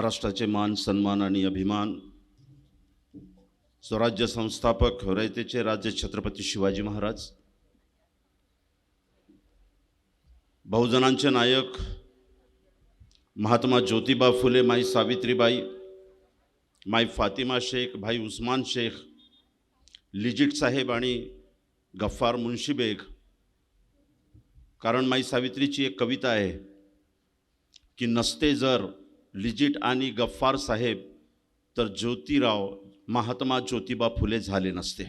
महाराष्ट्राचे मान सन्मान आणि अभिमान स्वराज्य संस्थापक रयतेचे राज्य छत्रपती शिवाजी महाराज, बहुजनांचे नायक महात्मा ज्योतिबा फुले, माई सावित्रीबाई, माई फातिमा शेख, भाई उस्मान शेख, लिजिट साहेब आणि गफ्फार मुन्शी बेग. कारण माई सावित्रीची एक कविता आहे की नसते जर लिजिट आणि गफ्फार साहेब तर ज्योतिराव महात्मा ज्योतिबा फुले झाले नसते.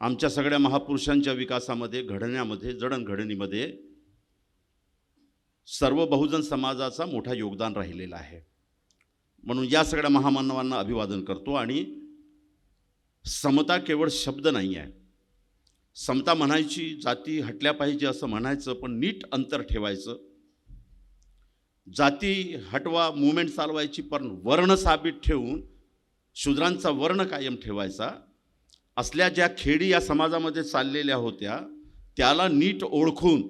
आमच्या सगळ्या महापुरुषांच्या विकासामध्ये, घडण्यामध्ये, जडणघडणीमध्ये सर्व बहुजन समाजाचा मोठा योगदान राहिलेला आहे. म्हणून या सगळ्या महामानवांना अभिवादन करतो. आणि समता केवळ शब्द नाही आहे. समता म्हणायची, जाती हटल्या पाहिजे असं म्हणायचं, पण नीट अंतर ठेवायचं. जाती हटवा मूवमेंट चालवायची, पण वर्ण साबित ठेवून शूद्रांचा वर्ण कायम ठेवायचा. असल्या ज्या खेडी या समाजामध्ये चाललेल्या होत्या त्याला नीट ओळखून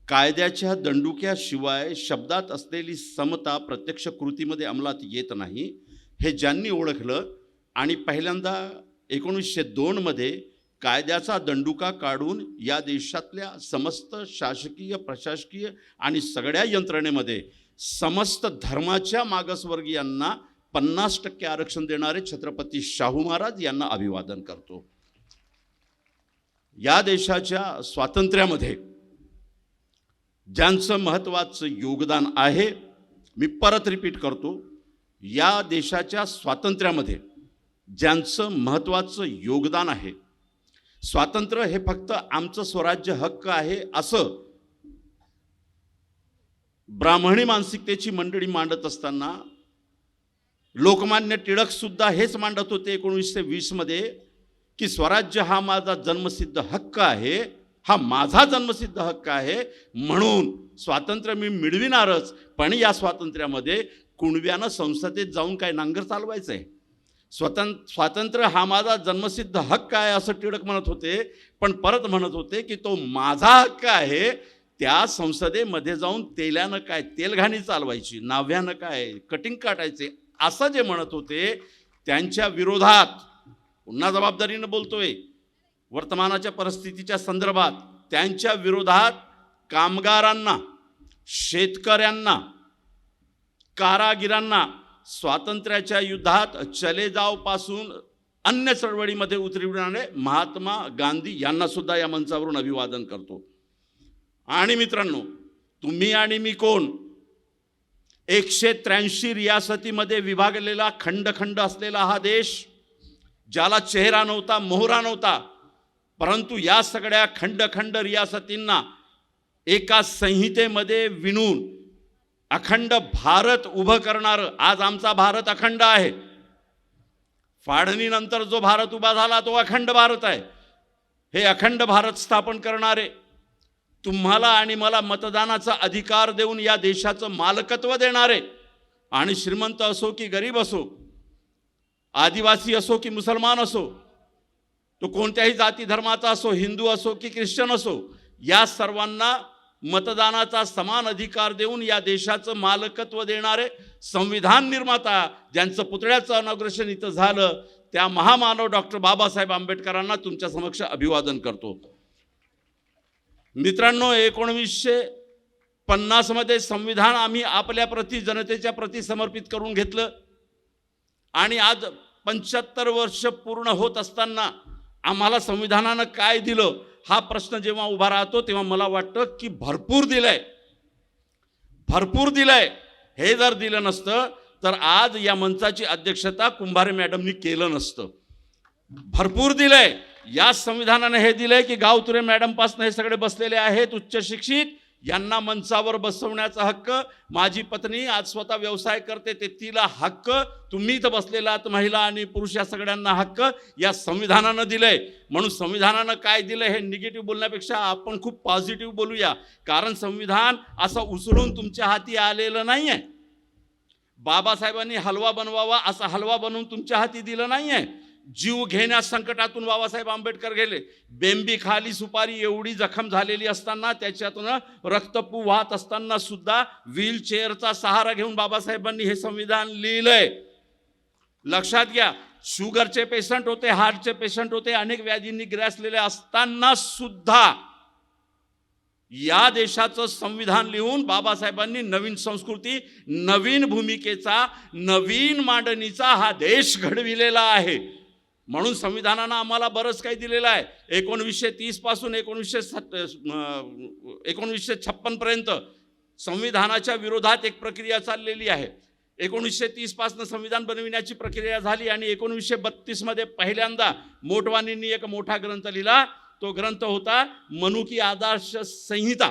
कायद्याच्या दंडुक्याशिवाय शब्दात असलेली समता प्रत्यक्ष कृतीमध्ये अंमलात येत नाही, हे ज्यांनी ओळखलं आणि पहिल्यांदा 1902 कायद्याचा दंडुका काढून या देशातल्या समस्त शासकीय, प्रशासकीय आणि सगळ्या यंत्रणेमध्ये समस्त धर्माच्या मागासवर्गीयांना 50% आरक्षण देणारे छत्रपती शाहू महाराज यांना अभिवादन करतो. या देशाच्या स्वातंत्र्यामध्ये ज्यांचं महत्त्वाचं योगदान आहे, मी परत रिपीट करतो, या देशाच्या स्वातंत्र्यामध्ये ज्यांचं महत्त्वाचं योगदान आहे, स्वातंत्र्य हे फक्त आमचं स्वराज्य हक्क आहे असं ब्राह्मणी मानसिकतेची मंडळी मांडत असताना लोकमान्य टिळक सुद्धा हेच मांडत होते 1920 की स्वराज्य हा माझा जन्मसिद्ध हक्क आहे, हा माझा जन्मसिद्ध हक्क आहे, म्हणून स्वातंत्र्य मी मिळविणारच. पण या स्वातंत्र्यामध्ये कुणब्यानं संसदेत जाऊन काय नांगर चालवायचं आहे? स्वातंत्र्य हा माझा जन्मसिद्ध हक्क आहे असं टिळक म्हणत होते, पण परत म्हणत होते की तो माझा हक्क आहे. त्या संसदेमध्ये जाऊन तेल्यानं काय तेलघाणी चालवायची, नाव्यानं काय कटिंग काटायचे असं जे म्हणत होते, त्यांच्या विरोधात पुन्हा जबाबदारीनं बोलतोय, वर्तमानाच्या परिस्थितीच्या संदर्भात त्यांच्या विरोधात कामगारांना, शेतकऱ्यांना, कारागिरांना स्वातंत्र्याच्या युद्धात चले जाव पासून अन्य चळवळीमध्ये उतरविणारे महात्मा गांधी यांना सुद्धा या मंचावरून अभिवादन करतो. आणि मित्रांनो, तुम्ही आणि मी कोण? 183 रियासतीमध्ये विभागलेला खंड असलेला हा देश, ज्याला चेहरा नव्हता, मोहरा नव्हता, परंतु या सगळ्या खंड रियासतींना एका संहितेमध्ये विणून अखंड भारत उभं करणारं आज आमचा भारत अखंड आहे. फाळणीनंतर जो भारत उभा झाला तो अखंड भारत आहे. हे अखंड भारत स्थापन करणारे, तुम्हाला आणि मला मतदानाचा अधिकार देऊन या देशाचं मालकत्व देणारे, आणि श्रीमंत असो की गरीब असो, आदिवासी असो की मुसलमान असो, तो कोणत्याही जाती धर्माचा असो, हिंदू असो की ख्रिश्चन असो, या सर्वांना मतदानाचा समान अधिकार देऊन या देशाचं मालकत्व देणारे संविधान निर्माता, ज्यांचं पुतळ्याचं अनाग्रेशन इथं झालं, त्या महामानव डॉक्टर बाबासाहेब आंबेडकरांना तुमच्या समक्ष अभिवादन करतो. मित्रांनो, 1950 संविधान आम्ही आपल्या प्रति, जनतेच्या प्रति समर्पित करून घेतलं, आणि आज 75 वर्ष पूर्ण होत असताना आम्हाला संविधानानं काय दिलं हा प्रश्न जेव्हा उभा राहतो तेव्हा मला वाटतं की भरपूर दिलंय. हे जर दिलं नसतं तर आज या मंचाची अध्यक्षता कुंभारे मॅडमनी केलं नसतं. भरपूर दिलंय. या संविधानाने हे दिलंय की गावतुरे मॅडमपासून हे सगळे बसलेले आहेत उच्च शिक्षित, यांना मंचावर बसवण्याचा हक्क. माझी पत्नी आज स्वतः व्यवसाय करते, ते तिला हक्क. तुम्ही इथं बसलेला आहात, महिला आणि पुरुष, या सगळ्यांना हक्क या संविधानानं दिलंय. म्हणून संविधानानं काय दिलं हे निगेटिव्ह बोलण्यापेक्षा आपण खूप पॉझिटिव्ह बोलूया. कारण संविधान असं उचलून तुमच्या हाती आलेलं नाही आहे. बाबासाहेबांनी हलवा बनवावा असा हलवा बनवून तुमच्या हाती दिलं नाही आहे. जीव घेण्या संकटातून बाबासाहेब आंबेडकर गेले. बेंबी खाली सुपारी एवढी जखम झालेली असताना, त्याच्यातून रक्तपू वाहत असताना सुद्धा व्हीलचेअरचा सहारा घेऊन बाबासाहेबांनी हे संविधान लिहिलंय. लक्षात घ्या, शुगरचे पेशंट होते, हार्टचे पेशंट होते, अनेक व्याधींनी ग्रासलेले असताना सुद्धा या देशाचं संविधान लिहून बाबासाहेबांनी नवीन संस्कृती, नवीन भूमिकेचा, नवीन मांडणीचा हा देश घडविलेला आहे. म्हणून संविधानानं आम्हाला बरंच काही दिलेलं आहे. 1930 पासून 1956 पर्यंत संविधानाच्या विरोधात एक प्रक्रिया चाललेली आहे. 1930 पासून संविधान बनविण्याची प्रक्रिया झाली आणि 1932 मध्ये पहिल्यांदा मोटवानींनी एक मोठा ग्रंथ लिहिला. तो ग्रंथ होता मनुकी आदर्श संहिता,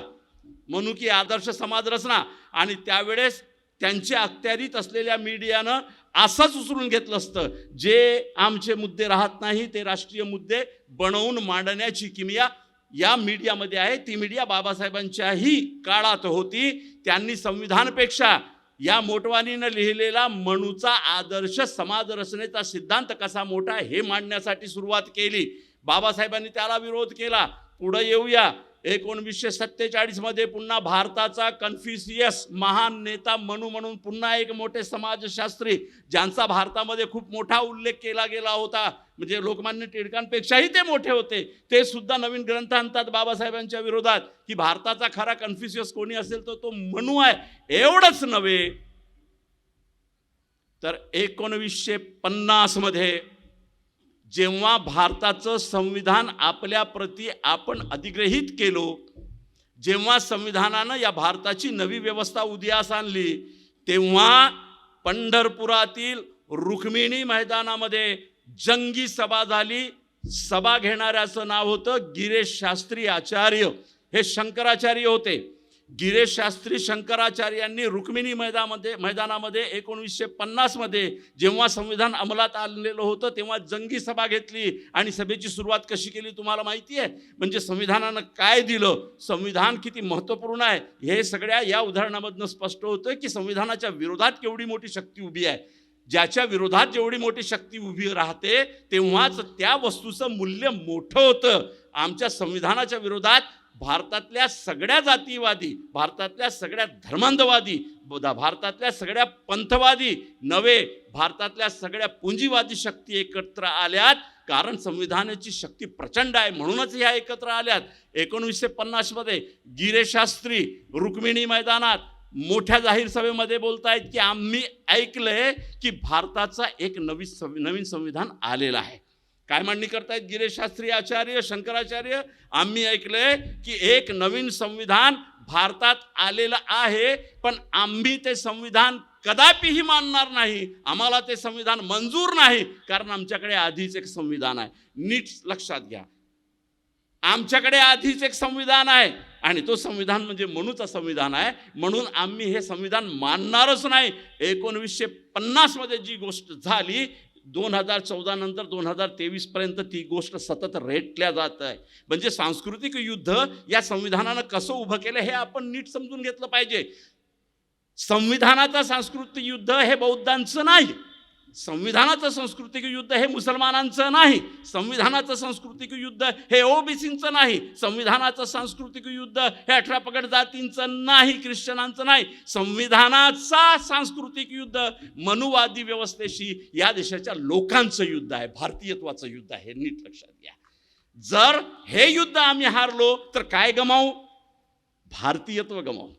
मनुकी आदर्श समाज रचना. आणि त्यावेळेस त्यांच्या अखत्यारीत असलेल्या मीडियानं असंच उचलून घेतलं असतं, जे आमचे मुद्दे राहत नाही ते राष्ट्रीय मुद्दे बनवून मांडण्याची किमया या मीडियामध्ये आहे. ती मीडिया बाबासाहेबांच्याही काळात होती. त्यांनी संविधानापेक्षा या मोटवानीनं लिहिलेला मनूचा आदर्श समाज रचनेचा सिद्धांत कसा मोठा हे मांडण्यासाठी सुरुवात केली. बाबासाहेबांनी त्याला विरोध केला. पुढे येऊया, 1947 मध्ये पुन्हा भारताचा कन्फ्युशियस महान नेता मनू म्हणून पुन्हा एक मोठे समाजशास्त्री, ज्यांचा भारतामध्ये खूप मोठा उल्लेख केला गेला होता, म्हणजे लोकमान्य टिळकांपेक्षाही ते मोठे होते, ते सुद्धा नवीन ग्रंथ आणतात बाबासाहेबांच्या विरोधात की भारताचा खरा कन्फ्युशियस कोणी असेल तर तो मनू आहे. एवढंच नव्हे तर 1950 मध्ये जेव्हा भारताचं संविधान आपल्या प्रती आपण अधिग्रहित केलो, जेव्हा संविधानानं या भारताची नवी व्यवस्था उदयास आणली, तेव्हा पंढरपुरातील रुक्मिणी मैदानामध्ये जंगी सभा झाली. सभा घेणाऱ्याचं नाव होतं गिरीश शास्त्री आचार्य. हे शंकराचार्य होते. गिरीश शास्त्री शंकराचार्यांनी रुक्मिणी मैदानामध्ये 1950 मध्ये जेव्हा संविधान अंमलात आलेलं होतं तेव्हा जंगी सभा घेतली. आणि सभेची सुरुवात कशी केली तुम्हाला माहिती आहे? म्हणजे संविधानानं काय दिलं, संविधान किती महत्त्वपूर्ण आहे हे सगळ्या या उदाहरणामधनं स्पष्ट होतं की संविधानाच्या विरोधात केवढी मोठी शक्ती उभी आहे. ज्याच्या विरोधात जेवढी मोठी शक्ती उभी राहते तेव्हाच त्या वस्तूचं मूल्य मोठं होतं. आमच्या संविधानाच्या विरोधात भारतातल्या सगळ्या जातीवादी, भारतातल्या सगळ्या धर्मांधवादी, भारतातल्या सगळ्या पंथवादी नव्हे, भारतातल्या सगळ्या पुंजीवादी शक्ती एकत्र आल्यात. कारण संविधानाची शक्ती प्रचंड आहे म्हणूनच ह्या एकत्र आल्यात. 1950 मध्ये गिरीश शास्त्री रुक्मिणी मैदानात मोठ्या जाहीर सभेमध्ये बोलतायत की आम्ही ऐकलंय की भारताचा एक नवीन संविधान आलेला आहे. काय मांडणी करतायत गिरीश शास्त्री आचार्य शंकराचार्य? आम्ही ऐकलंय की एक नवीन संविधान भारतात आलेलं आहे, पण आम्ही ते संविधान कदापिही मानणार नाही. आम्हाला ते संविधान मंजूर नाही, कारण आमच्याकडे आधीच एक संविधान आहे. नीट लक्षात घ्या, आमच्याकडे आधीच एक संविधान आहे आणि तो संविधान म्हणजे मनूचं संविधान आहे. म्हणून आम्ही हे संविधान मानणारच नाही. 1950 मध्ये जी गोष्ट झाली, 2014 नंतर 2023 पर्यंत ती गोष्ट सतत रेटल्या जात आहे. म्हणजे सांस्कृतिक युद्ध या संविधानानं कसं उभं केलं हे आपण नीट समजून घेतलं पाहिजे. संविधानाचं सांस्कृतिक युद्ध हे बौद्धांचं नाही, संविधानाचं सांस्कृतिक युद्ध हे मुसलमानांचं नाही, संविधानाचं सांस्कृतिक युद्ध हे ओबीसींचं नाही, संविधानाचं सांस्कृतिक युद्ध हे 18 पगड जातींचं नाही, ख्रिश्चनांचं नाही. संविधानाचा सांस्कृतिक युद्ध मनुवादी व्यवस्थेशी या देशाच्या लोकांचं युद्ध आहे, भारतीयत्वाचं युद्ध आहे. नीट लक्षात घ्या. जर हे युद्ध आम्ही हारलो तर काय गमावू? भारतीयत्व गमावू.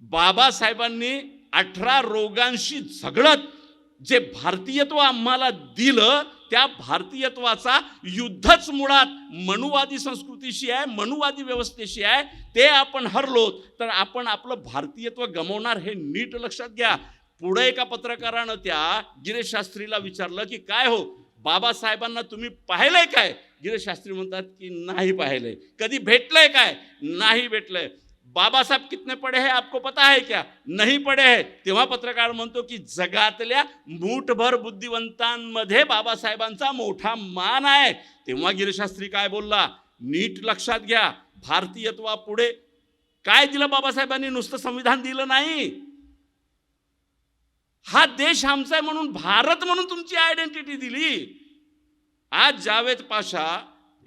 बाबासाहेबांनी 18 रोगांशी झगडत जे भारतीयत्व आम्हाला दिलं, त्या भारतीयत्वाचा युद्धच मुळात मनुवादी संस्कृतीशी आहे, मनुवादी व्यवस्थेशी आहे. ते आपण हरलो तर आपण आपलं भारतीयत्व गमावणार, हे नीट लक्षात घ्या. पुढे एका पत्रकारानं त्या गिरीश शास्त्रीला विचारलं की काय हो, बाबासाहेबांना तुम्ही पाहिलंय काय? गिरीश शास्त्री म्हणतात की नाही पाहिलंय. कधी भेटलंय काय? नाही भेटलंय. बाबा साहब कितने पढ़े हैं आपको पता है क्या? नहीं पढ़े हैं. तेव्हा पत्रकार म्हणतो की जगातल्या मूठभर बुद्धिवंतांमध्ये बाबासाहेबांचा मोठा मान आहे. तेव्हा गिरीश शास्त्री काय बोलला? नीट लक्षात घ्या. भारतीयत्वापुढे काय दिलं बाबासाहेबांनी? नुसतं संविधान दिलं नाही, हा देश आमचा आहे म्हणून, भारत म्हणून तुमची आयडेंटिटी दिली. आज जावेद पाशा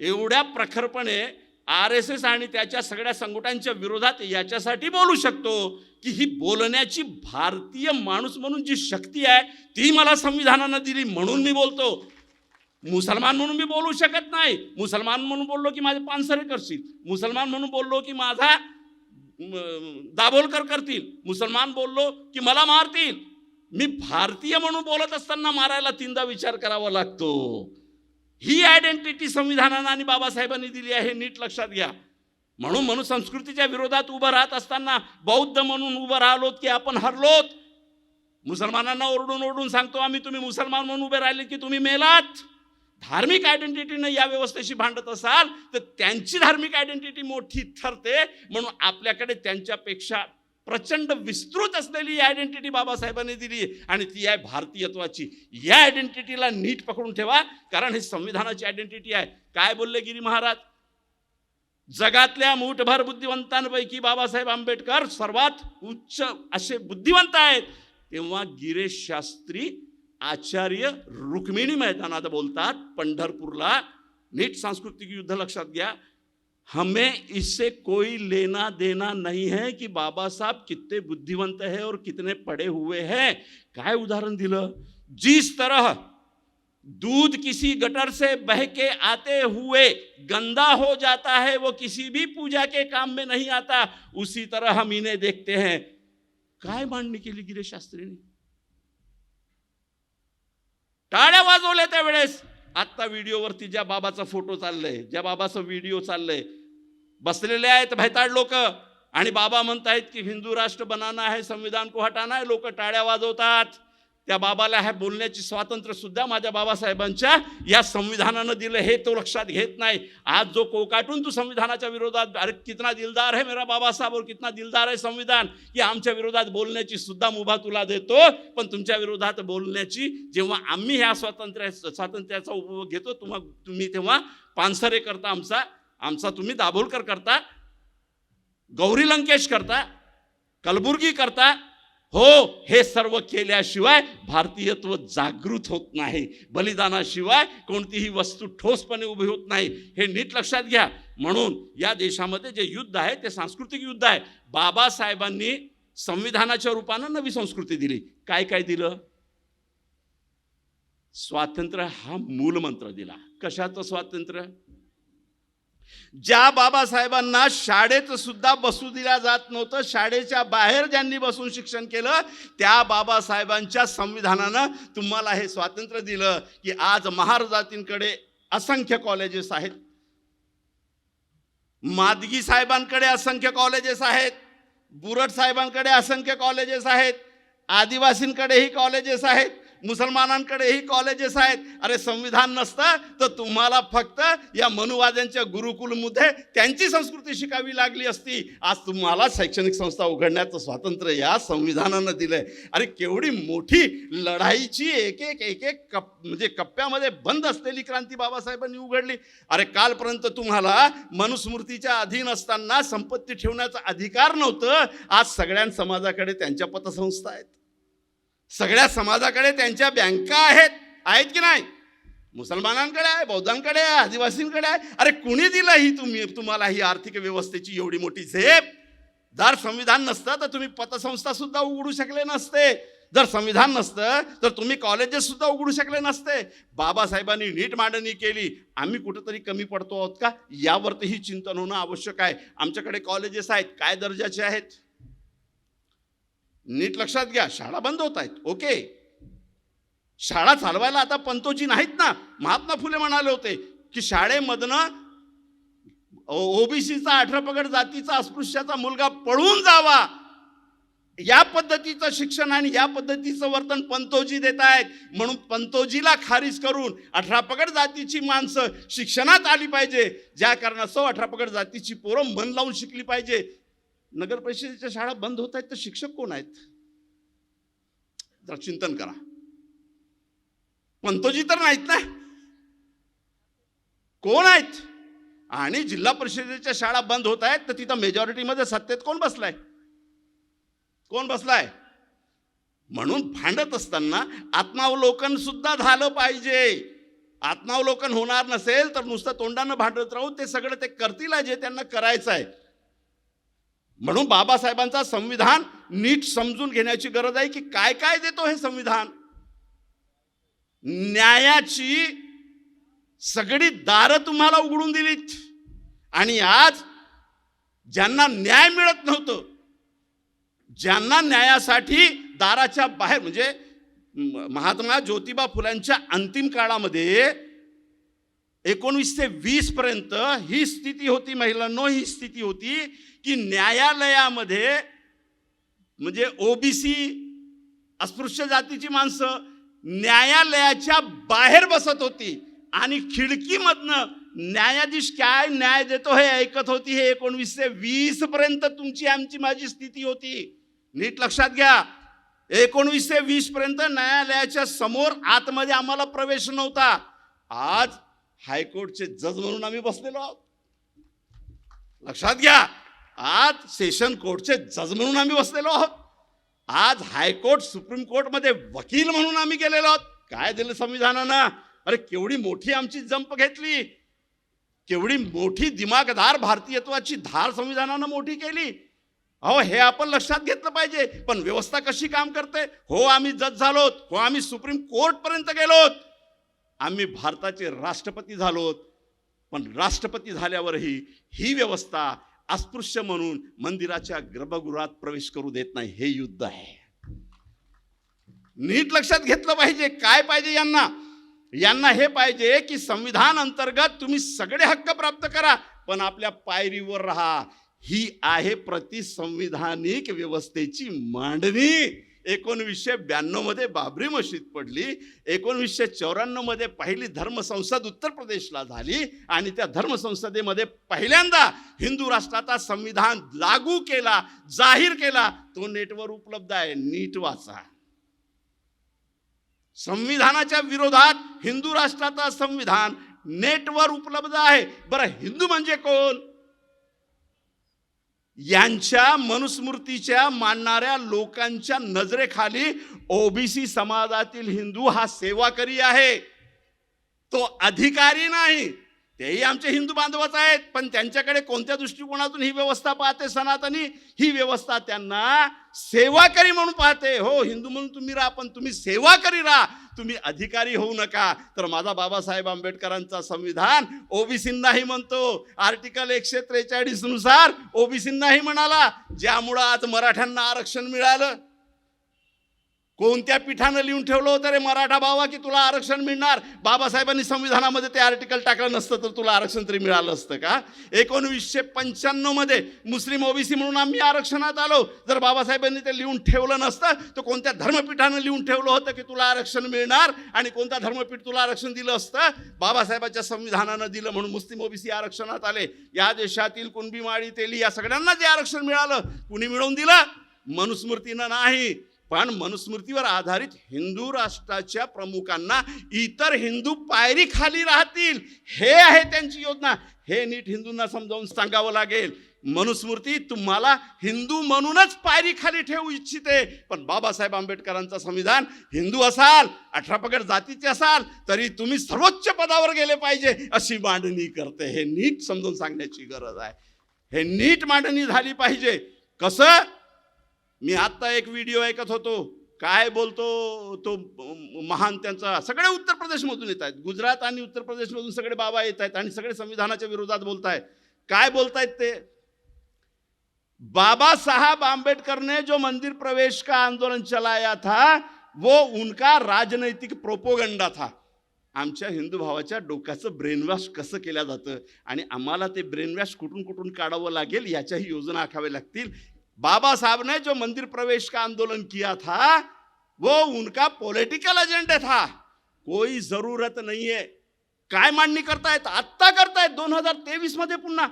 एवढ्या प्रखरपणे RSS आणि त्याच्या सगळ्या संघटनांच्या विरोधात याच्यासाठी बोलू शकतो की ही बोलण्याची भारतीय माणूस म्हणून जी शक्ती आहे ती मला संविधानानं दिली म्हणून मी बोलतो. मुसलमान म्हणून मी बोलू शकत नाही. मुसलमान म्हणून बोललो की माझे पानसरे करशील, मुसलमान म्हणून बोललो की माझा दाभोलकर करतील, मुसलमान बोललो की मला मारतील. मी भारतीय म्हणून बोलत असताना मारायला 3दा विचार करावा लागतो. ही आयडेंटिटी संविधानानं आणि बाबासाहेबांनी दिली आहे, नीट लक्षात घ्या. म्हणून संस्कृतीच्या विरोधात उभं राहत असताना बौद्ध म्हणून उभं राहिलोत की आपण हरलोत. मुसलमानांना ओरडून सांगतो आम्ही, तुम्ही मुसलमान म्हणून उभे राहिले की तुम्ही मेलात. धार्मिक आयडेंटिटीनं या व्यवस्थेशी भांडत असाल तर त्यांची धार्मिक आयडेंटिटी मोठी ठरते. म्हणून आपल्याकडे त्यांच्यापेक्षा प्रचंड विस्तृत असलेली आयडेंटिटी बाबासाहेबांनी दिली आणि ती आहे भारतीयत्वाची. या आयडेंटिटीला नीट पकडून ठेवा, कारण ही संविधानाची आयडेंटिटी आहे. काय बोलले गिरी महाराज? जगातल्या मूठभर बुद्धिवंतांपैकी बाबासाहेब आंबेडकर सर्वात उच्च असे बुद्धिवंत आहेत. तेव्हा गिरीश शास्त्री आचार्य रुक्मिणी मैदानात बोलतात पंढरपूरला. नीट सांस्कृतिक युद्ध लक्षात घ्या. हमें इससे कोई लेना देना नहीं है कि बाबा साहब कितने बुद्धिवंत है और कितने पढ़े हुए हैं. काय उदाहरण दिलं? जिस तरह दूध किसी गटर से बह के आते हुए गंदा हो जाता है, वो किसी भी पूजा के काम में नहीं आता, उसी तरह हम इन्हें देखते हैं. काय मांडणी केली गिरीश शास्त्रीने? टाळ्या वाजवल्या त्यावेळेस. आत्ता व्हिडिओवरती ज्या बाबाचा फोटो चाललाय, ज्या बाबाचा व्हिडिओ चाललाय, बसलेले आहेत भैताड लोक आणि बाबा म्हणतायत की हिंदू राष्ट्र बनाना है, संविधान को हटाना है. लोक टाळ्या वाजवतात. त्या बाबाला हे बोलण्याची स्वातंत्र्य सुद्धा माझ्या बाबासाहेबांच्या या संविधानानं दिलं, हे तो लक्षात घेत नाही. आज जो कोकाटून तू संविधानाच्या विरोधात, अरे कितना दिलदार है मेरा बाबा साहब और कितना दिलदार है संविधान, की आमच्या विरोधात बोलण्याची सुद्धा मुभा तुला देतो. पण तुमच्या विरोधात बोलण्याची जेव्हा आम्ही ह्या स्वातंत्र्याचा उपभोग घेतो तुम्ही तेव्हा पानसरे करता, आमचा तुम्ही दाभोलकर करता, गौरी लंकेश करता, कलबुर्गी करता. हो, हे सर्व केल्याशिवाय भारतीयत्व जागृत होत नाही. बलिदानाशिवाय कोणतीही वस्तू ठोसपणे उभी होत नाही, हे नीट लक्षात घ्या. म्हणून या देशामध्ये जे युद्ध आहे ते सांस्कृतिक युद्ध आहे. बाबासाहेबांनी संविधानाच्या रूपानं नवी संस्कृती दिली. काय काय दिलं? स्वातंत्र्य हा मूलमंत्र दिला. कशाचं स्वातंत्र्य? ज्या बाबासाहेबांना शाळेत सुद्धा बसू दिल्या जात नव्हतं, शाळेच्या बाहेर ज्यांनी बसून शिक्षण केलं, त्या बाबासाहेबांच्या संविधानानं तुम्हाला हे स्वातंत्र्य दिलं की आज महाराजांकडे असंख्य कॉलेजेस आहेत, मादगी साहेबांकडे असंख्य कॉलेजेस आहेत, बुरट साहेबांकडे असंख्य कॉलेजेस आहेत, आदिवासींकडेही कॉलेजेस आहेत, मुसलमानांकडेही कॉलेजेस आहेत. अरे संविधान नसतं तर तुम्हाला फक्त या मनुवाद्यांच्या गुरुकुलमध्ये त्यांची संस्कृती शिकावी लागली असती. आज तुम्हाला शैक्षणिक संस्था उघडण्याचं स्वातंत्र्य या संविधानानं दिलंय. अरे केवढी मोठी लढाईची एक एक म्हणजे कप्प्यामध्ये बंद असलेली क्रांती बाबासाहेबांनी उघडली. अरे कालपर्यंत तुम्हाला मनुस्मृतीच्या अधीन असताना संपत्ती ठेवण्याचा अधिकार नव्हतं. आज सगळ्या समाजाकडे त्यांच्या पतसंस्था आहेत, सगळ्या समाजाकडे त्यांच्या बँका आहेत की नाही? मुसलमानांकडे आहे, बौद्धांकडे आहे, आदिवासींकडे आहे. अरे कुणी दिलं ही तुम्हाला ही आर्थिक व्यवस्थेची एवढी मोठी झेप? जर संविधान नसतं तर तुम्ही पतसंस्था सुद्धा उघडू शकले नसते. जर संविधान नसतं तर तुम्ही कॉलेजेस सुद्धा उघडू शकले नसते. बाबासाहेबांनी नीट मांडणी केली. आम्ही कुठंतरी कमी पडतो आहोत का, यावरतीही चिंतन होणं आवश्यक आहे. आमच्याकडे कॉलेजेस आहेत, काय दर्जाचे आहेत? नीट लक्षात घ्या. शाळा बंद होत आहेत, ओके. शाळा चालवायला आता पंतोजी नाहीत ना. महात्मा फुले म्हणाले होते की शाळेमधनं ओबीसीचा 18 पगड जातीचा अस्पृश्याचा मुलगा पळून जावा, या पद्धतीचं शिक्षण आणि या पद्धतीचं वर्तन पंतोजी देत आहेत. म्हणून पंतोजीला खारीज करून 18 पगड जातीची माणसं शिक्षणात आली पाहिजे. ज्या कारणास्तव 18 पगड जातीची पोरं मन लावून शिकली पाहिजे. नगर परिषदेच्या शाळा बंद होत आहेत तर शिक्षक कोण आहेत? जरा चिंतन करा. पंतोजी तर नाहीत ना, कोण आहेत? आणि जिल्हा परिषदेच्या शाळा बंद होत आहेत तर तिथं मेजॉरिटीमध्ये सत्तेत कोण बसलाय? कोण बसलाय? म्हणून भांडत असताना आत्मावलोकन सुद्धा झालं पाहिजे. आत्मावलोकन होणार नसेल तर नुसतं तोंडानं भांडत राहून ते सगळं ते करतील जे त्यांना करायचं आहे. म्हणून बाबासाहेबांचा संविधान नीट समजून घेण्याची गरज आहे की काय काय देतो हे संविधान. न्यायाची सगळी दारं तुम्हाला उघडून दिलीत आणि आज ज्यांना न्याय मिळत नव्हतं, ज्यांना न्यायासाठी दाराच्या बाहेर, म्हणजे महात्मा ज्योतिबा फुल्यांच्या अंतिम काळामध्ये 1920 पर्यंत ही स्थिती होती महिलांनो, ही स्थिती होती की न्यायालयामध्ये म्हणजे ओबीसी अस्पृश्य जातीची माणसं न्यायालयाच्या बाहेर बसत होती आणि खिडकीमधनं न्यायाधीश काय न्याय देतो हे ऐकत होती. हे 1920 पर्यंत तुमची आमची माझी स्थिती होती. नीट लक्षात घ्या, 1920 पर्यंत न्यायालयाच्या समोर आतमध्ये आम्हाला प्रवेश नव्हता. आज हायकोर्टचे जज म्हणून आम्ही बसलेलो आहोत. लक्षात घ्या, आज सेशन कोर्टचे जज म्हणून आम्ही बसलेलो आहोत. आज हायकोर्ट सुप्रीम कोर्टमध्ये वकील म्हणून आम्ही गेलेलो आहोत. काय दिलं संविधानानं? अरे केवढी मोठी आमची जंप घेतली, केवढी मोठी दिमागदार भारतीयत्वाची धार संविधानानं मोठी केली. अहो हे आपण लक्षात घेतलं पाहिजे. पण व्यवस्था कशी काम करते? हो आम्ही जज झालोत, हो आम्ही सुप्रीम कोर्ट पर्यंत गेलोत, आम्ही भारताचे राष्ट्रपती झालोत, पण राष्ट्रपती झाल्यावरही ही व्यवस्था अस्पृश्य म्हणून मंदिराच्या गर्भगृहात प्रवेश करू देत नाही. हे युद्ध आहे. नीट लक्षात घेतलं पाहिजे. काय पाहिजे यांना? यांना हे पाहिजे की संविधान अंतर्गत तुम्ही सगळे हक्क प्राप्त करा, पण आपल्या पायरीवर राहा. ही आहे प्रतिसंविधानिक व्यवस्थेची मांडणी. 1992 मध्ये बाबरी मशीद पडली, 1994 मध्ये पहिली धर्मसंसद उत्तर प्रदेशला झाली आणि त्या धर्मसंसदेमध्ये पहिल्यांदा हिंदू राष्ट्राचा संविधान लागू केला, जाहीर केला. तो नेटवर उपलब्ध आहे, नीट वाचा. संविधानाच्या विरोधात हिंदू राष्ट्राचा संविधान नेटवर उपलब्ध आहे. बरं, हिंदू म्हणजे कोण? यांच्या मनुस्मृतीच्या मानणाऱ्या लोकांच्या नजरेखाली ओबीसी समाजातील हिंदू हा सेवाकरी आहे, तो अधिकारी नाही. तेही आमचे हिंदू बांधवच आहेत, पण त्यांच्याकडे कोणत्या दृष्टिकोनातून ही व्यवस्था पाहते सनातनी? ही व्यवस्था त्यांना सेवाकरी म्हणून पाहते. हो हिंदू म्हणून तुम्ही राहा, पण तुम्ही सेवाकरी राहा, तुम्ही अधिकारी होऊ नका. तर माझा बाबासाहेब आंबेडकरांचा संविधान ओबीसींनाही म्हणतो. आर्टिकल 143 नुसार ओबीसींनाही म्हणाला, ज्यामुळं आज मराठ्यांना आरक्षण मिळालं. कोणत्या पीठानं लिहून ठेवलं होतं रे मराठा बाबा की तुला आरक्षण मिळणार? बाबासाहेबांनी संविधानामध्ये ते आर्टिकल टाकलं नसतं तर तुला आरक्षण तरी मिळालं असतं का? 1995 मध्ये मुस्लिम ओबीसी म्हणून आम्ही आरक्षणात आलो. जर बाबासाहेबांनी ते लिहून ठेवलं नसतं तर कोणत्या धर्मपीठानं लिहून ठेवलं होतं की तुला आरक्षण मिळणार आणि कोणत्या धर्मपीठ तुला आरक्षण दिलं असतं? बाबासाहेबांच्या संविधानानं दिलं म्हणून मुस्लिम ओबीसी आरक्षणात आले. या देशातील कुणबी माळी तेली या सगळ्यांना जे आरक्षण मिळालं कुणी मिळवून दिलं? मनुस्मृतीनं नाही, पण मनुस्मृतीवर आधारित हिंदू राष्ट्राच्या प्रमुखांना इतर हिंदू पायरी खाली राहतील, हे आहे त्यांची योजना. हे नीट हिंदूंना समजावून सांगावं लागेल. मनुस्मृती तुम्हाला हिंदू म्हणूनच पायरी खाली ठेवू इच्छिते, पण बाबासाहेब आंबेडकरांचं संविधान हिंदू असाल, 18 पगड जातीचे असाल तरी तुम्ही सर्वोच्च पदावर गेले पाहिजे अशी मांडणी करते. हे नीट समजून सांगण्याची गरज आहे. हे नीट मांडणी झाली पाहिजे. कसं? मी आत्ता एक व्हिडिओ ऐकत होतो, काय बोलतो तो महान त्यांचा, सगळे उत्तर प्रदेशमधून येत आहेत, गुजरात आणि उत्तर प्रदेशमधून सगळे बाबा येत आहेत आणि सगळे संविधानाच्या विरोधात बोलत आहेत. काय बोलतायत ते? बाबा साहब आंबेडकर ने जो मंदिर प्रवेश का आंदोलन चलाया था वो उनका राजनैतिक प्रोपोगंडा था. आमच्या हिंदू भावाच्या डोक्याचं ब्रेनवॉश कसं केलं जातं आणि आम्हाला ते ब्रेनवॉश कुठून कुठून काढावं लागेल याच्याही योजना आखाव्या लागतील. बाबा साहब ने जो मंदिर प्रवेश का आंदोलन किया था वो उनका पॉलिटिकल एजेंडा था, कोई जरूरत नहीं है. काय मांडणी करतायत? आत्ता करतायत 2023 मध्ये पुन्हा,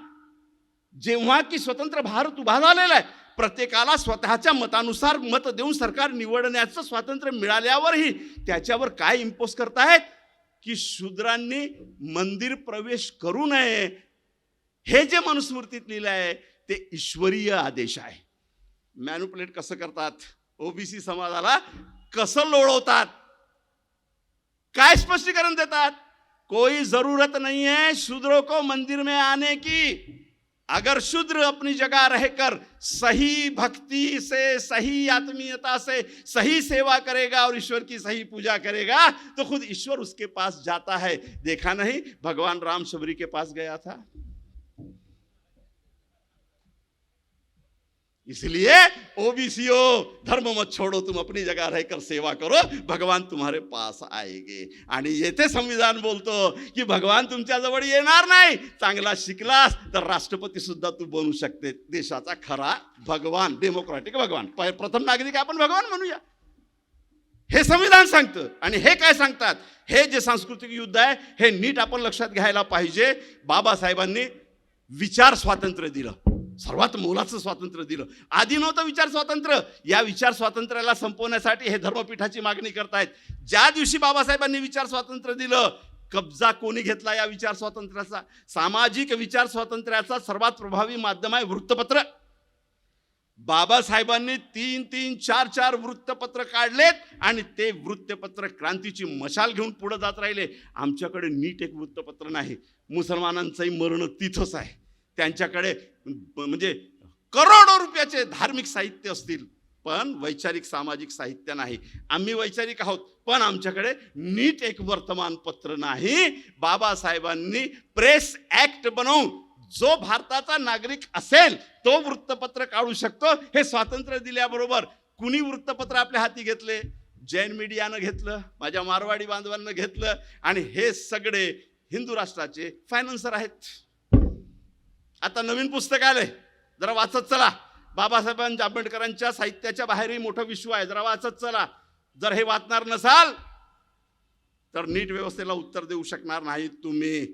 जेव्हा की स्वतंत्र भारत उभा झालेला आहे. प्रत्येकाला स्वतःच्या मतानुसार मत देऊन सरकार निवडण्याचं स्वातंत्र्य मिळाल्यावरही त्याच्यावर काय इम्पोज करतायत की शूद्रांनी मंदिर प्रवेश करू नये. हे जे मनुस्मृतीत लिहिलं आहे ते ईश्वरीय आदेश आहे. मॅन्युप्युलेट कसं करतात? ओबीसी समाजाला कसं लोळवतात? काय स्पष्टीकरण देतात? कोई जरूरत नहीं है शूद्रों को मंदिर में आने की। अगर शूद्र अपनी जगह रहकर सही भक्ति से, सही आत्मीयता से सही सेवा करेगा और ईश्वर की सही पूजा करेगा तो खुद ईश्वर उसके पास जाता है। देखा नहीं भगवान राम शबरी के पास गया था। इसलिए ओबीसीओ धर्म मत छोड़ो, तुम अपनी जगह रहकर सेवा करो, भगवान तुम्हारे पास आएगे। आणि येथे संविधान बोलतो की भगवान तुमच्या जवळ येणार नाही, चांगला शिकलास तर राष्ट्रपती सुद्धा तू बनू शकते, देशाचा खरा भगवान, डेमोक्रॅटिक भगवान, प्रथम नागरिक आपण भगवान म्हणूया, हे संविधान सांगतं। आणि हे काय सांगतात, हे जे सांस्कृतिक युद्ध आहे हे नीट आपण लक्षात घ्यायला पाहिजे। बाबासाहेबांनी विचार स्वातंत्र्य दिलं, सर्वात मोलाचं स्वातंत्र्य दिलं। आधी नव्हतं विचार स्वातंत्र्य, या विचार स्वातंत्र्याला संपवण्यासाठी हे धर्मपीठाची मागणी करतायत। ज्या दिवशी बाबासाहेबांनी विचार स्वातंत्र्य दिलं, कब्जा कोणी घेतला या विचार स्वातंत्र्याचा? सामाजिक विचार स्वातंत्र्याचा सर्वात प्रभावी माध्यम आहे वृत्तपत्र। बाबासाहेबांनी 3-3, 4-4 वृत्तपत्र काढलेत आणि ते वृत्तपत्र क्रांतीची मशाल घेऊन पुढे जात राहिले। आमच्याकडे नीट एक वृत्तपत्र नाही, मुसलमानांचंही मरण तिथंच आहे। त्यांच्याकडे म्हणजे करोडो रुपयाचे धार्मिक साहित्य असतील पण वैचारिक सामाजिक साहित्य नाही। आम्ही वैचारिक आहोत पण आमच्याकडे नीट एक वर्तमानपत्र नाही। बाबासाहेबांनी प्रेस ऍक्ट बनवून जो भारताचा नागरिक असेल तो वृत्तपत्र काढू शकतो। हे स्वातंत्र्य दिल्याबरोबर कुणी वृत्तपत्र आपल्या हाती घेतले? जैन मीडियानं घेतलं, माझ्या मारवाडी बांधवांना घेतलं आणि हे सगळे हिंदू राष्ट्राचे फायनान्सर आहेत। आता नवीन पुस्तक आले, जरा वाचत चला। बाबासाहेबांच्या आंबेडकरांच्या साहित्याच्या बाहेरही मोठं विश्व आहे, जरा वाचत चला। जर हे वाचणार नसाल तर नीट व्यवस्थेला उत्तर देऊ शकणार नाही तुम्ही।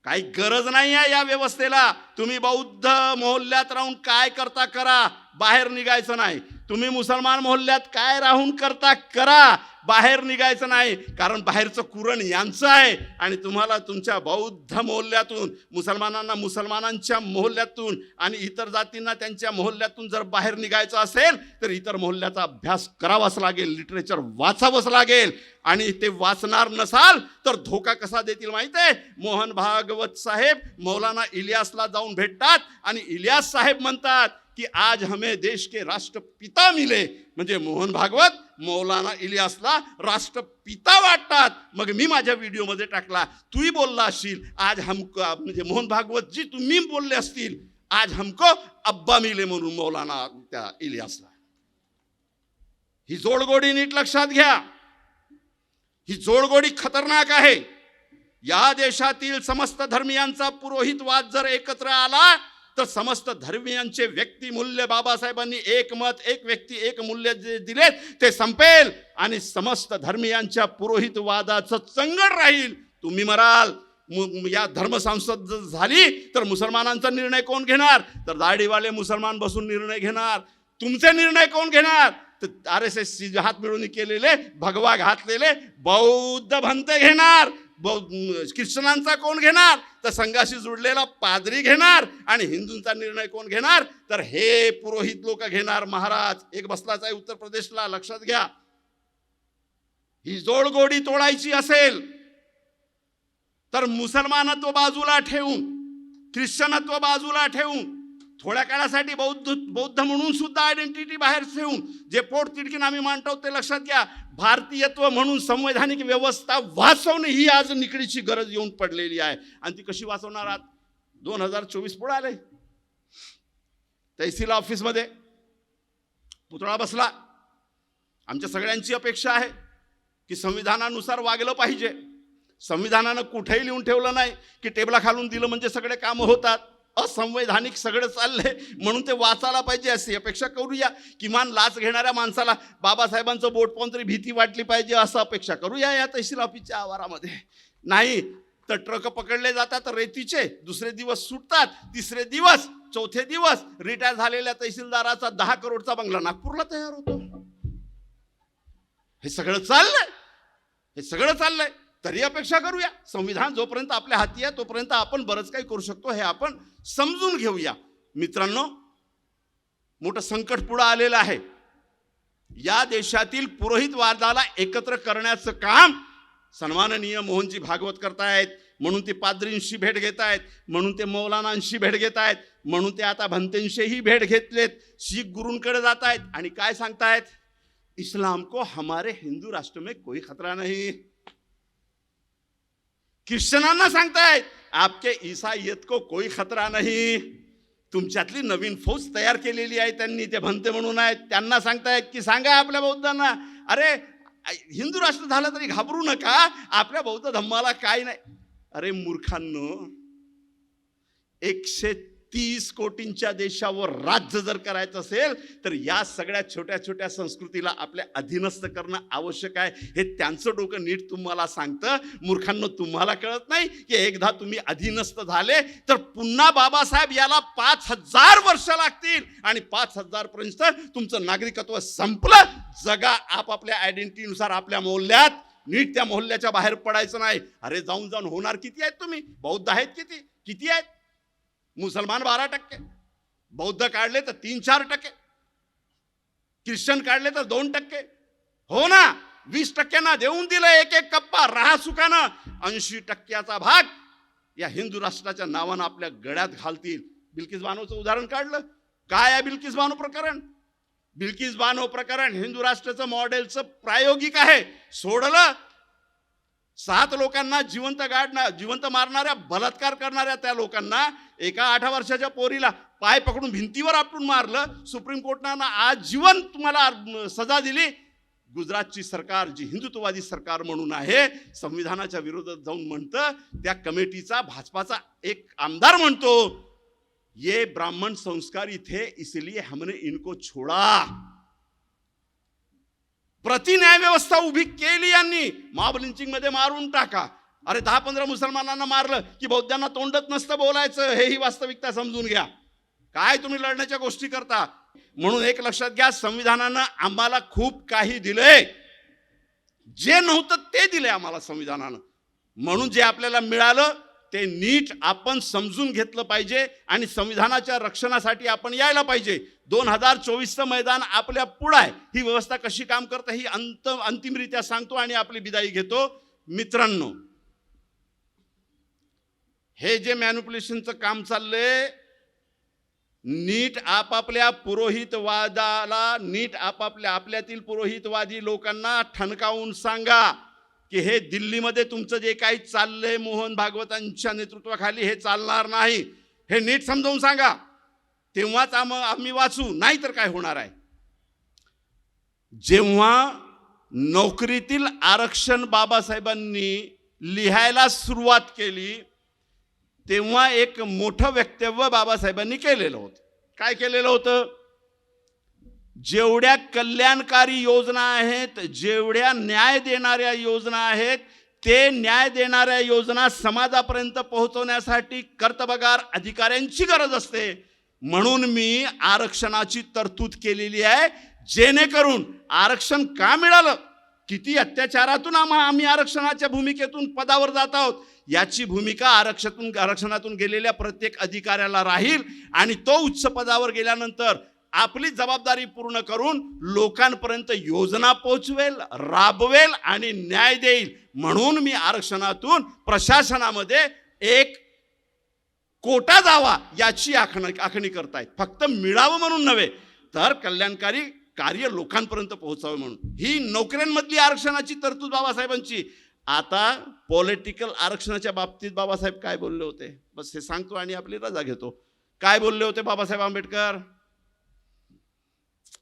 काही गरज नाही आहे या व्यवस्थेला। तुम्ही बौद्ध मोहल्ल्यात राहून काय करता करा, बाहेर निघायचं नाही। तुम्ही मुसलमान मोहल्ल्यात काय राहून करता करा, बाहेर निघायचं नाही, कारण बाहेरचं कुरण यांचं आहे आणि तुम्हाला तुमच्या बौद्ध मोहल्ल्यातून, मुसलमानांना मुसलमानांच्या मोहल्ल्यातून आणि इतर जातींना त्यांच्या मोहल्ल्यातून जर बाहेर निघायचं असेल तर इतर मोहल्ल्याचा अभ्यास करावाच लागेल, लिटरेचर वाचावंच लागेल। आणि ते वाचणार नसाल तर धोका कसा देतील माहिती आहे? मोहन भागवत साहेब मौलाना इलियासला जाऊन भेटतात आणि इलियास साहेब म्हणतात कि आज हमें देश के राष्ट्रपिता मिले, म्हणजे मोहन भागवत मौलाना इलियासला राष्ट्रपिता वाटतात। मग मी माझ्या व्हिडिओमध्ये टाकला, तूही बोलला असशील आज हमको, म्हणजे मोहन भागवत जी तुम्ही बोलले असतील आज हमको अब्बा मिले म्हणून मौलाना त्या इलियासला। ही जोडगोडी नीट लक्षात घ्या, ही जोडगोडी खतरनाक आहे। या देशातील समस्त धर्मियांचा पुरोहितवाद जर एकत्र आला तर समस्त धर्मियांचे व्यक्तिमूल्य बाबासाहेबांनी एक मत एक व्यक्ती एक मूल्य जे दिले ते संपेल आणि समस्त धर्मियांच्या पुरोहितवादाचं चंगळ राहील। तुम्ही मराल, या धर्मसंसद झाली तर मुसलमानांचा निर्णय कोण घेणार? तर दाढीवाले मुसलमान बसून निर्णय घेणार। तुमचे निर्णय कोण घेणार? तर RSS हात मिळवून केलेले, भगवा घातलेले बौद्ध भंते घेणार। ख्रिश्चनांचा कोण घेणार? तर संघाशी जुडलेला पादरी घेणार। आणि हिंदूंचा निर्णय कोण घेणार? तर हे पुरोहित लोक घेणार। महाराज एक बसलाच आहे उत्तर प्रदेशला, लक्षात घ्या। ही जोडगोडी तोडायची असेल तर मुसलमानत्व बाजूला ठेवून, ख्रिश्चनत्व बाजूला ठेवून, थोड्या काळासाठी बौद्ध म्हणून सुद्धा आयडेंटिटी बाहेर ठेवून जे पोट तिडकीन आम्ही मांडतो ते लक्षात घ्या। भारतीयत्व म्हणून संवैधानिक व्यवस्था वाचवणे ही आज निकडीची गरज येऊन पडलेली आहे। आणि ती कशी वाचवणार आहात? 2024 पुढे आले, तहसील ऑफिसमध्ये पुतळा बसला। आमच्या सगळ्यांची अपेक्षा आहे की संविधानानुसार वागलं पाहिजे। संविधानानं कुठेही लिहून ठेवलं नाही की टेबला खालून दिलं म्हणजे सगळे कामं होतात। असंवैधानिक सगळं चाललंय म्हणून ते वाचायला पाहिजे अशी अपेक्षा करूया। किमान लाच घेणाऱ्या माणसाला बाबासाहेबांचं बोट पाहून तरी भीती वाटली पाहिजे असं अपेक्षा करूया या तहसील ऑफिसच्या आवारामध्ये। नाही तर ट्रक पकडले जातात रेतीचे, दुसरे दिवस सुटतात, तिसरे दिवस, चौथे दिवस रिटायर झालेल्या तहसीलदाराचा 10 करोडचा बंगला नागपूरला तयार होतो। हे सगळं चाललंय, हे सगळं चाललंय। तरी अपेक्षा करूया, संविधान जोपर्यंत आपल्या हाती आहे तोपर्यंत आपण बरंच काही करू शकतो हे आपण समजून घेऊया। मित्रांनो, मोठं संकट पुढे आलेलं आहे। या देशातील पुरोहितवादाला एकत्र करण्याचं काम सन्माननीय मोहनजी भागवत करतायत, म्हणून ते पाद्रींशी भेट घेत आहेत, म्हणून ते मौलानांशी भेट घेत आहेत, म्हणून ते आता भंतेंशीही भेट घेतलेत, शीख गुरूंकडे जात आहेत आणि काय सांगतायत, इस्लाम को हमारे हिंदू राष्ट्र में कोई खतरा नहीं. ख्रिश्चनांना सांगतायत आपके ईसाईयत को कोई खतरा नहीं. तुमच्यातली नवीन फौज तयार केलेली आहे त्यांनी, ते भंते म्हणून आहेत, त्यांना सांगतायत की सांगा आपल्या बौद्धांना, अरे हिंदू राष्ट्र झालं तरी घाबरू नका, आपल्या बौद्ध धम्माला काय नाही. अरे मूर्खांनो, 130 कोटींच्या देशावर राज्य जर करायचं असेल तर या सगळ्या छोट्या छोट्या संस्कृतीला आपल्या अधीनस्थ करणं आवश्यक आहे, हे त्यांचं डोकं नीट तुम्हाला सांगतं. मूर्खांनो, तुम्हाला कळत नाही की एकदा तुम्ही अधीनस्थ झाले तर पुन्हा बाबासाहेब याला 5000 वर्ष लागतील आणि 5000 पर्यंत तुमचं नागरिकत्व संपलं. जगा आपापल्या आयडेंटिटीनुसार आपल्या मोहल्ल्यात, नीट त्या मोहल्ल्याच्या बाहेर पडायचं नाही. अरे जाऊन जाऊन होणार किती आहेत तुम्ही? बौद्ध आहेत किती आहेत? मुसलमान 12%, बौद्ध काढले तर 3-4%, ख्रिश्चन काढले तर 2%. हो ना, 20% देऊन दिलं एक एक कप्पा, राहा सुखानं. 80% भाग या हिंदू राष्ट्राच्या नावानं आपल्या गळ्यात घालतील. बिल्किस बानोचं उदाहरण काढलं. काय आहे बिल्किस बानो प्रकरण? बिल्किस बानो प्रकरण हिंदू राष्ट्राचं मॉडेलचं प्रायोगिक आहे. सोडलं 7 लोकांना जिवंत मारणाऱ्या, बलात्कार करणाऱ्या त्या लोकांना, एका 8 वर्षाच्या पोरीला पाय पकडून भिंतीवर आपटून मारलं. सुप्रीम कोर्टानं आजीवन तुम्हाला सजा दिली. गुजरातची सरकार, जी हिंदुत्ववादी सरकार म्हणून आहे, संविधानाच्या विरोधात जाऊन म्हणतं, त्या कमिटीचा भाजपाचा एक आमदार म्हणतो, ये ब्राह्मण संस्कारी थे इसलिए हमने इनको छोड़ा. प्रतिन्याय व्यवस्था उभी केली यांनी. मॉब लिंचिंग मध्ये मारून टाका. अरे 10-15 मुसलमानांना मारलं की बौद्धांना तोंडत नसतं बोलायचं, हेही वास्तविकता समजून घ्या. काय तुम्ही लढण्याच्या गोष्टी करता? म्हणून एक लक्षात घ्या, संविधानानं आम्हाला खूप काही दिलंय, जे नव्हतं ते दिलंय आम्हाला संविधानानं. म्हणून जे आपल्याला मिळालं ते नीट आपण समजून घेतलं पाहिजे आणि संविधानाच्या रक्षणासाठी आपण यायला पाहिजे. 2024चं मैदान आपल्या पुढं आहे. ही व्यवस्था कशी काम करते ही अंतिमरित्या सांगतो आणि आपली विदाई घेतो. मित्रांनो, हे जे मॅनिप्युलेशनचं काम चाललंय, नीट आपापल्या पुरोहितवादाला, नीट आपल्यातील पुरोहितवादी लोकांना ठणकावून सांगा की हे दिल्लीमध्ये तुमचं जे काही चाललंय मोहन भागवतांच्या नेतृत्वाखाली, हे चालणार नाही. हे नीट समजावून सांगा, तेव्हाच आम्ही वाचू, नाही तर काय होणार आहे. जेव्हा नोकरीतील आरक्षण बाबासाहेबांनी लिहायला सुरुवात केली तेव्हा एक मोठं वक्तव्य बाबासाहेबांनी केलेलं होतं. काय केलेलं होतं? जेवढ्या कल्याणकारी योजना आहेत, जेवढ्या न्याय देणाऱ्या योजना आहेत, ते न्याय देणाऱ्या योजना समाजापर्यंत पोहोचवण्यासाठी कर्तबगार अधिकाऱ्यांची गरज असते. म्हणून मी आरक्षणाची तरतूद केलेली आहे, जेणेकरून आरक्षण का मिळालं, किती अत्याचारातून आम्ही आरक्षणाच्या भूमिकेतून पदावर जात आहोत, याची भूमिका आरक्षणातून गेलेल्या प्रत्येक अधिकाऱ्याला राहील आणि तो उच्च पदावर गेल्यानंतर आपली जबाबदारी पूर्ण करून लोकांपर्यंत योजना पोहोचवेल, राबवेल आणि न्याय देईल. म्हणून मी आरक्षणातून प्रशासनामध्ये एक कोटा जावा याची आखणी करतायत. फक्त मिळावं म्हणून नव्हे, तर कल्याणकारी कार्य लोकांपर्यंत पोहोचावे म्हणून. ही नोकऱ्यांमधली आरक्षणाची तरतूद बाबासाहेबांची. आता पॉलिटिकल आरक्षणाच्या बाबतीत बाबासाहेब काय बोलले होते, बस हे सांगतो आणि आपली रजा घेतो. काय बोलले होते बाबासाहेब आंबेडकर?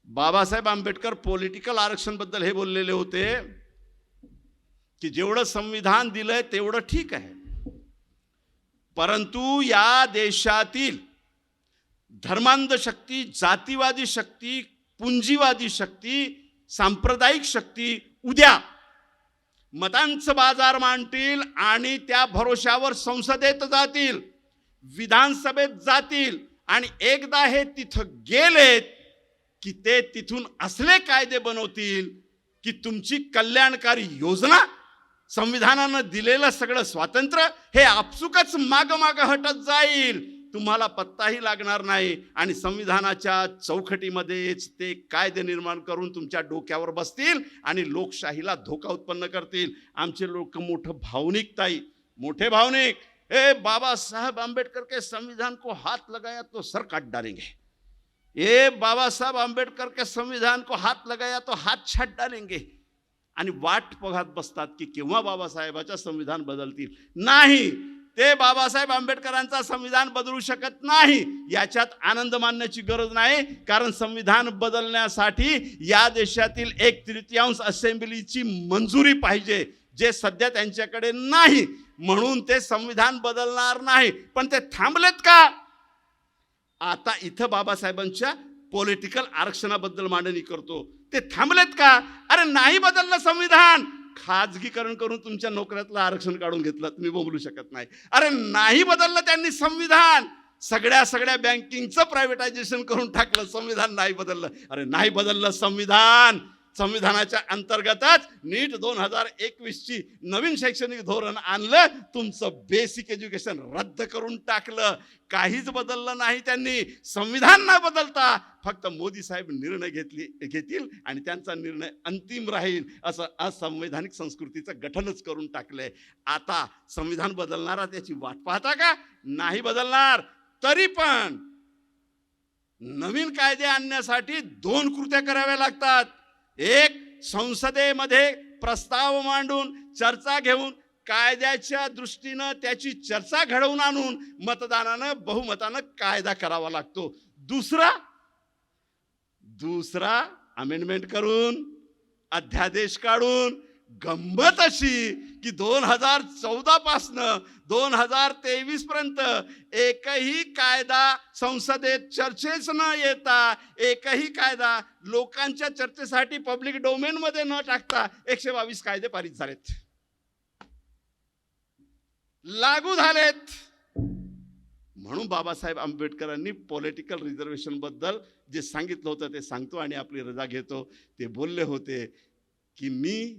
बाबासाहेब आंबेडकर पॉलिटिकल आरक्षण बद्दल हे बोललेले होते की जेवढं संविधान दिलंय तेवढं ठीक आहे, परंतु या देशातील धर्मांध शक्ती, जातीवादी शक्ती, पुंजीवादी शक्ती, सांप्रदायिक शक्ती उद्या मतांचं बाजार मांडतील आणि त्या भरोशावर संसदेत जातील, विधानसभेत जातील आणि एकदा हे तिथं गेलेत की ते तिथून असले कायदे बनवतील की तुमची कल्याणकारी योजना, संविधानानं दिलेलं सगळं स्वातंत्र्य हे आपसुकच माग हटत जाईल. तुम्हाला पत्ताही लागणार नाही आणि संविधानाच्या चौकटीमध्येच ते कायदे निर्माण करून तुमच्या डोक्यावर बसतील आणि लोकशाहीला धोका उत्पन्न करतील. आमचे लोक मोठे भावनिक, ए बाबा साहब आंबेडकर के संविधान को हाथ लगाया तो सर काट डालेंगे, ए बाबा साहब आंबेडकर के संविधान को हाथ लगाया तो हात छाट डालेंगे, आणि वाट बघत बसतात की केव्हा बाबासाहेबांचं संविधान बदलतील. नाही, ते बाबासाहेब आंबेडकरांचा संविधान बदलू शकत नाही. याच्यात आनंद मानण्याची गरज नाही, कारण संविधान बदलण्यासाठी या देशातील 1/3 असेंब्लीची मंजुरी पाहिजे, जे सध्या त्यांच्याकडे नाही. म्हणून ते संविधान बदलणार नाही. पण ते थांबलेत का? आता इथं बाबासाहेबांच्या पॉलिटिकल आरक्षणाबद्दल मांडणी करतो. ते थांबलेत का? अरे नाही बदललं संविधान, खाजगीकरण करून तुमच्या नोकऱ्यातलं आरक्षण काढून घेतलं, तुम्ही बोलू शकत नाही. अरे नाही बदललं त्यांनी संविधान, सगळ्या बँकिंगचं प्रायव्हेटायझेशन करून टाकलं, संविधान नाही बदललं. अरे नाही बदललं संविधान, संविधानाच्या अंतर्गतच नीट 2021ची नवीन शैक्षणिक धोरण आणलं, तुमचं बेसिक एज्युकेशन रद्द करून टाकलं. काहीच बदललं नाही त्यांनी. संविधान न बदलता फक्त मोदी साहेब निर्णय घेतील आणि त्यांचा निर्णय अंतिम राहील, असं असंवैधानिक संस्कृतीचं गठनच करून टाकलंय. आता संविधान बदलणारा त्याची वाट पाहता का? नाही बदलणार. तरी पण नवीन कायदे आणण्यासाठी 2 कृत्या कराव्या लागतात. एक, संसदेमध्ये प्रस्ताव मांडून चर्चा घेऊन कायद्याच्या दृष्टीनं त्याची चर्चा घडवून आणून मतदानानं बहुमतानं कायदा करावा लागतो. दुसरा अमेंडमेंट करून अध्यादेश काढून गंमत अशी की 2014 पासनं 2023 पर्यंत एकही कायदा संसदेत चर्चेस न येता, एकही कायदा लोकांच्या चर्चेसाठी पब्लिक डोमेन मध्ये न टाकता 122 कायदे पारित झालेत, लागू झालेत. म्हणून बाबासाहेब आंबेडकरांनी पॉलिटिकल रिझर्वेशन बद्दल जे सांगितलं होतं ते सांगतो आणि आपली रजा घेतो. ते बोलले होते की मी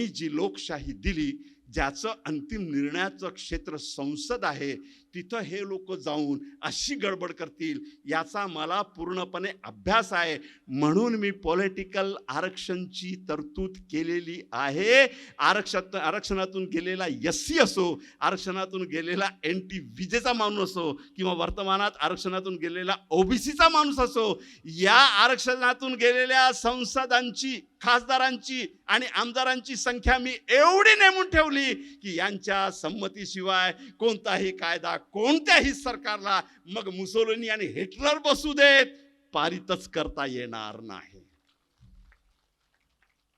जी लोकशाही दिली, ज्याचं अंतिम निर्णयाचं क्षेत्र संसद आहे, तिथं हे लोक जाऊन अशी गडबड करतील याचा मला पूर्णपणे अभ्यास आहे. म्हणून मी पॉलिटिकल आरक्षणची तरतूद केलेली आहे. आरक्षणातून गेलेला एससी असो, आरक्षणातून गेलेला एनटी विजेचा माणूस असो, किंवा वर्तमानात आरक्षणातून गेलेला ओबीसीचा माणूस असो, या आरक्षणातून गेलेल्या संसदांची, खासदारांची आणि आमदारांची संख्या मी एवढी नेमून ठेवली की यांच्या संमतीशिवाय कोणताही कायदा कोणत्याही सरकारला, मग मुसोलिनी आणि हिटलर बसू देत, पारितच करता येणार नाही.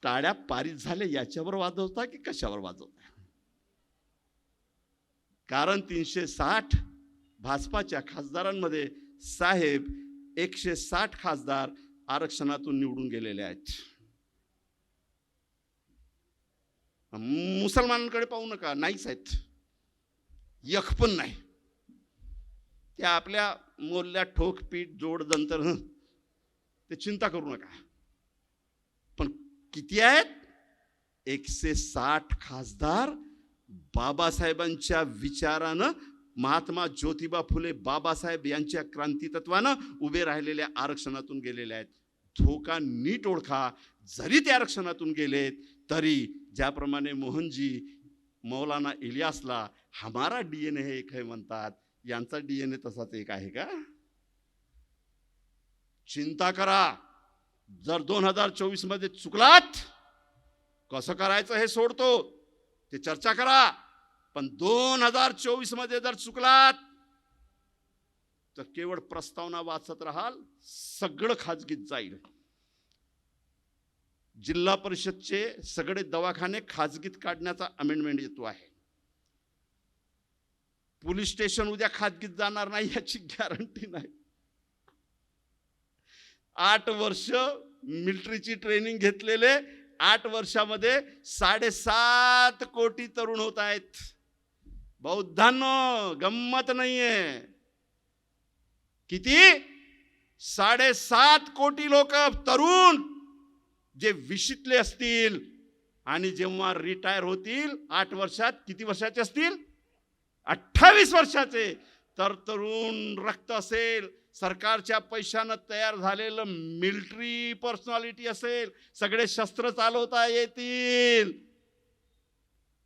टाळ्या पारित झाले याच्यावर वाजवता की कशावर वाजवता? कारण 360 भाजपाच्या खासदारांमध्ये साहेब 160 खासदार आरक्षणातून निवडून गेलेले आहेत. मुसलमानांकडे पाहू नका, नाहीच आहेत, एक पण नाही. त्या आपल्या मोल्ल्या ठोक पीठ जोड जंतर, ते चिंता करू नका. पण किती आहेत? 160 खासदार बाबासाहेबांच्या विचारानं, महात्मा ज्योतिबा फुले बाबासाहेब यांच्या क्रांती तत्वानं उभे राहिलेल्या आरक्षणातून गेलेले आहेत. धोका नीट ओळखा. जरी ते आरक्षणातून गेलेत तरी ज्याप्रमाणे मोहनजी मौलाना इलियासला हमारा डीएनए हे एक आहे म्हणतात, यांचा डीएनए तसाच एक आहे का? चिंता करा. जर 2024 मध्ये चुकलात, कसं करायचं हे सोडतो, ते चर्चा करा. पण 2024 मध्ये जर चुकलात तर केवळ प्रस्तावना वाचत राहाल, सगळं खाजगीत जाईल. जिल्हा परिषदचे सगळे दवाखाने खाजगीत काढण्याचा अमेंडमेंट येतो आहे. पोलीस स्टेशन उद्या खाजगीत जाणार नाही याची गॅरंटी नाही. 8 वर्ष मिलिटरीची ट्रेनिंग घेतलेले 8 वर्षामध्ये 7.5 कोटी तरुण होत आहेत. बौद्धांनो, गंमत नाहीये. किती? 7.5 कोटी लोक तरुण जे विशीतले असतील आणि जेव्हा रिटायर होतील 8 वर्षात, किती वर्षाचे असतील? 28 वर्षाचे, तर तरुण रक्त असेल, सरकारच्या पैशानं तयार झालेलं मिलिटरी पर्सनॅलिटी असेल, सगळे शस्त्र चालवता येतील,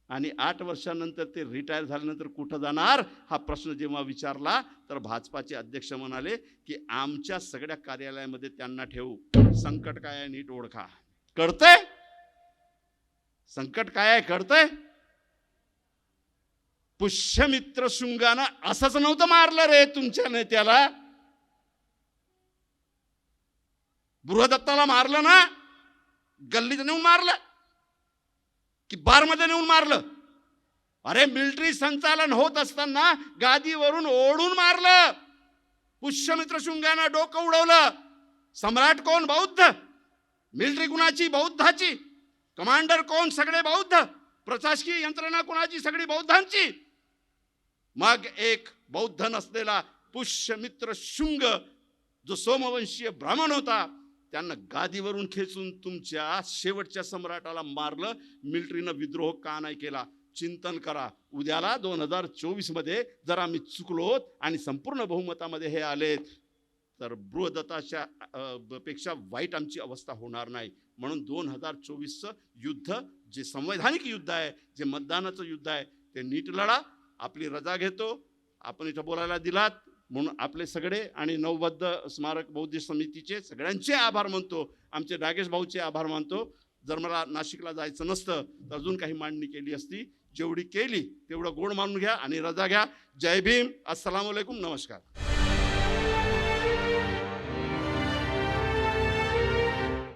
आणि 8 वर्षानंतर ते रिटायर झाल्यानंतर कुठं जाणार हा प्रश्न जेव्हा विचारला तर भाजपाचे अध्यक्ष म्हणाले की आमच्या सगळ्या कार्यालयामध्ये त्यांना ठेवू. संकट काय आहे नीट ओळखा. कळतंय संकट काय आहे? कळतंय? पुष्यमित्र शुंगानं असंच नव्हतं मारलं रे तुमच्या नेत्याला. बृहदत्ताला मारलं ना, गल्लीत नेऊन मारलं की बारमध्ये नेऊन मारलं? अरे मिलिटरी संचालन होत असताना गादीवरून ओढून मारलं. पुष्यमित्र शुंगानं डोकं उडवलं. सम्राट कोण? बौद्ध. मिलिटरी कुणाची? बौद्धाची. कमांडर कोण? सगळे बौद्ध. प्रशासकीय यंत्रणा कुणाची? सगळी बौद्धांची. मग एक बौद्ध नसलेला पुष्यमित्र शुंग जो सोमवंशीय ब्राह्मण होता, त्यांना गादीवरून खेचून तुमच्या शेवटच्या सम्राटाला मारलं. मिलिटरीनं विद्रोह का नाही केला? चिंतन करा. उद्याला 2024 मध्ये जर आम्ही चुकलो आणि संपूर्ण बहुमतामध्ये हे आले तर बृहदत्ताच्या पेक्षा वाईट आमची अवस्था होणार नाही. म्हणून 2024चं युद्ध जे संवैधानिक युद्ध आहे, जे मतदानाचं युद्ध आहे, ते नीट लढा. आपली रजा घेतो. आपण इथं बोलायला दिलात म्हणून आपले सगळे आणि नवबद्ध स्मारक बौद्ध समितीचे सगळ्यांचे आभार मानतो. आमचे नागेश भाऊचे आभार मानतो. जर मला नाशिकला जायचं नसतं तर अजून काही मांडणी केली असती. जेवढी केली तेवढं गोड मानून घ्या आणि रजा घ्या. जय भीम. अस्सलाम वालेकुम. नमस्कार.